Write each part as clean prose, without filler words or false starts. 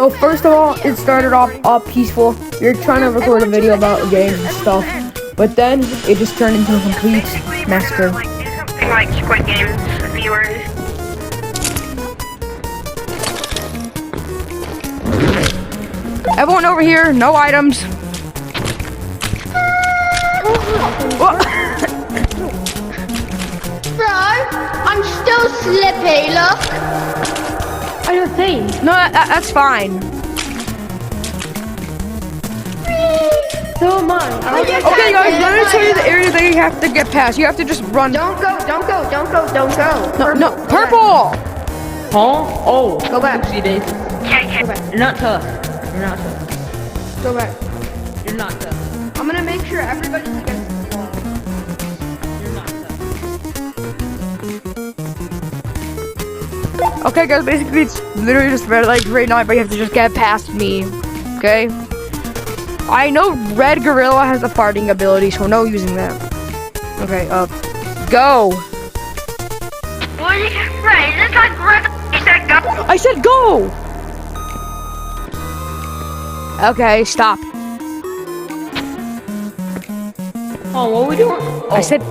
So first of all, it started off all peaceful. You're trying to record a video about games and stuff, but then it just turned into a complete massacre. Like do something like Squid Games viewers. Everyone over here, no items. Bro, I'm still slippy, look. I don't think. No, that's fine. So am I. Okay, guys, let me tell you the area that you have to get past. You have to just run. Don't go. No, purple. Huh? Oh. Go back. Oopsie days. Okay. You're not tough. You're not tough. Go back. You're not tough. I'm gonna make sure everybody gets You're not tough. Okay, guys, basically it's literally just like right now, but you have to just get past me. Okay. I know Red Gorilla has the farting ability, so no using that. Okay, go. What did you say? Is this like red? You said go. I said go. Okay, stop. Oh, what are we doing? Oh. I said.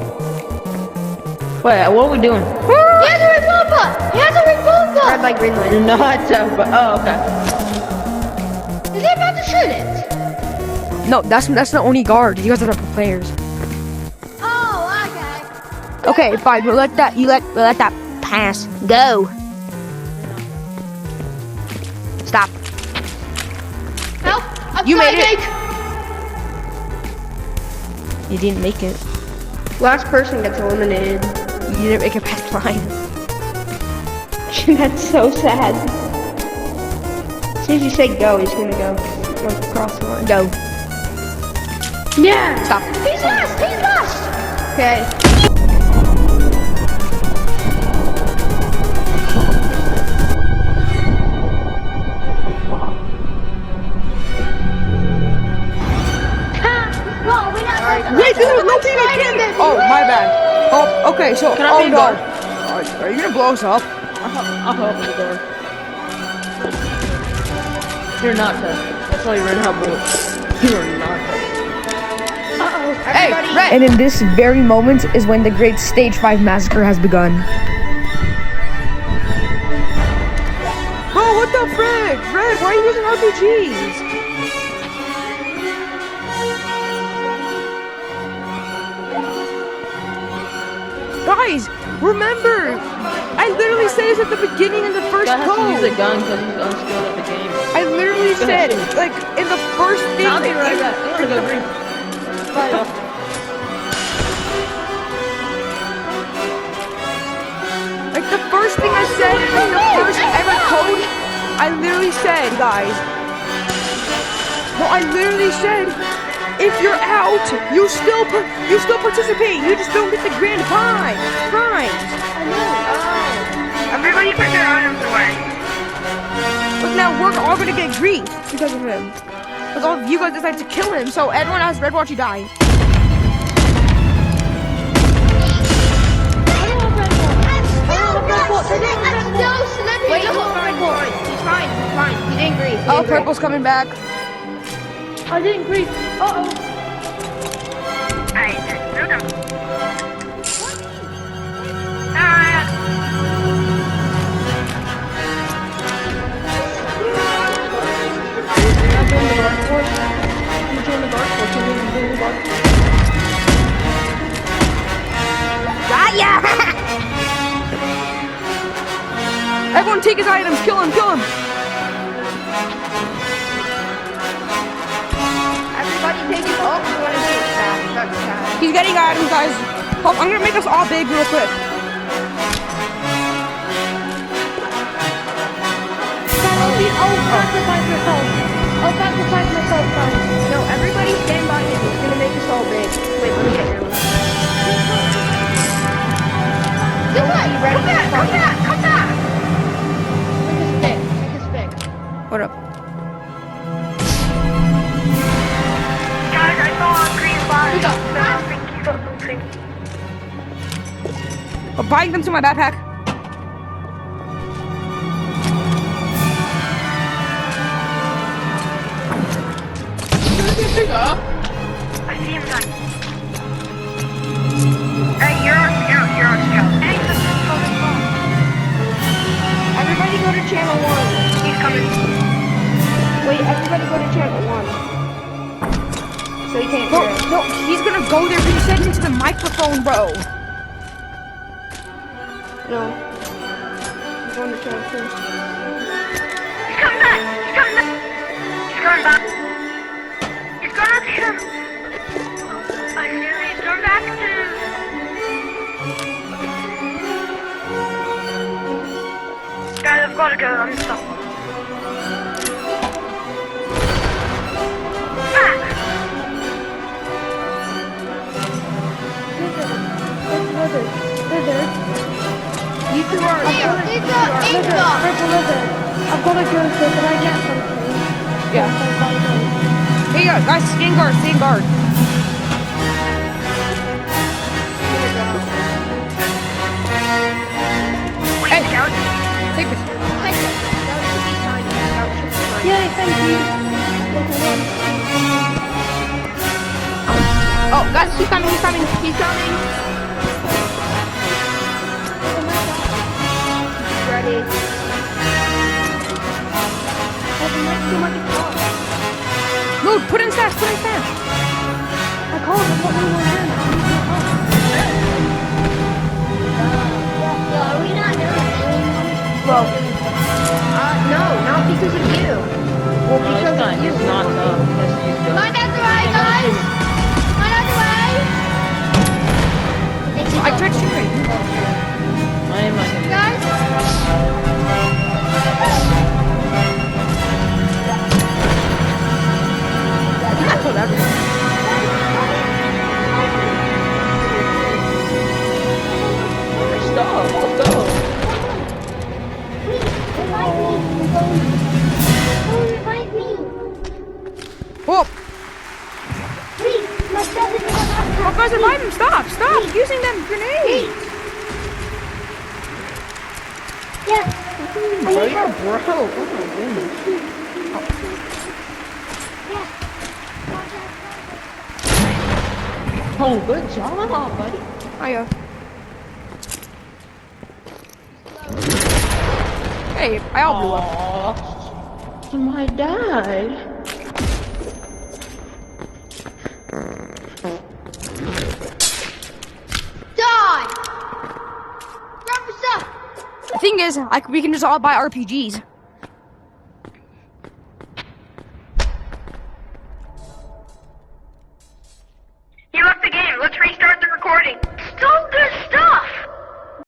Wait, what are we doing? He has a revolver! He has a revolver! Red light, green light. You're not tough, but oh, okay. Is he about to shoot it? No, that's the only guard. You guys are the players. Oh, okay. Okay, fine. We'll let that pass. Go. Stop. Help! I'm You made it. sliding. You didn't make it. Last person gets eliminated. You didn't make it past line. That's so sad. As soon as you say go, he's gonna go like across the line. Go. Yeah! Stop. He's last! He's last! Okay. Wait, this was no thing I can't. Oh, my bad. Oh, okay. So, Can I oh be a no. guard? Are you gonna blow us up? I'll help the door. You're not tough. That's why you ran out bullets. You are not tough. Hey, Red. And in this very moment is when the great Stage 5 massacre has begun. Oh, what the frick? Red, why are you using RPGs? Guys, remember! I literally said this at the beginning in the first Guy has to code. use a gun because he's unskilled at the game. I literally said, like, in the first thing. I'll be right back. I'm gonna go green. Like the first thing I said in the first ever code, I literally said, guys. No, I literally said, if you're out, you still participate. You just don't get the grand prize. I know. Everybody put their items away. But now we're all gonna get grief because of him. Because all of you guys decided to kill him, so everyone has Red watch you die. Wait, he's fine. He didn't grieve. Oh, purple's coming back. I didn't grieve. Uh-oh. Alright, shoot him. Got ya! Everyone take his items. Kill him. Everybody take it. Oh, you want to do that? That's sad. He's getting items, guys. Oh, I'm gonna make us all big real quick. Sacrifice myself, guys. No, everybody stand by him. He's gonna make us all big. Wait, let me get him. Do what? Come back! Take his pick. What up? Guys, I saw a green body. So I think you got something. I'm buying them to my backpack. I see him done. Hey, you're on scout. Hey, let's just phone his phone. Everybody go to channel 1. He's coming. Wait, everybody go to channel 1. So he can't Bro, hear us. no, he's gonna go there. He said into the microphone, bro. No. I'm going to channel 2. He's coming back. He's coming back. He's going up here. I knew he's going back to... Guys, I've got to go. I'm stuck. Back. Lizard. You two are... Purple lizard. I've got to go so that I get something. Yeah. Hey, guys, stand guard. Hey, take this. Yay, thank you. Oh, guys, he's coming. Ready. No, put in stash. I called him, what we were in. Are we not doing anything? Well, no, not because of you. Well, No, because of you. it's not tough. Mine out the way, guys! Mine out the way! I tried shooting. I am not gonna. Guys! I told everyone. Stop. Revive me! Oh, Please, my brother doesn't have guys, revive him. Stop using them grenades. Yeah. Bro, you're broke. Oh my goodness. Oh, good job, buddy. Hiya. Hey, I'll blew up. Aw, my dad. Die! Grab us up! The thing is, we can just all buy RPGs.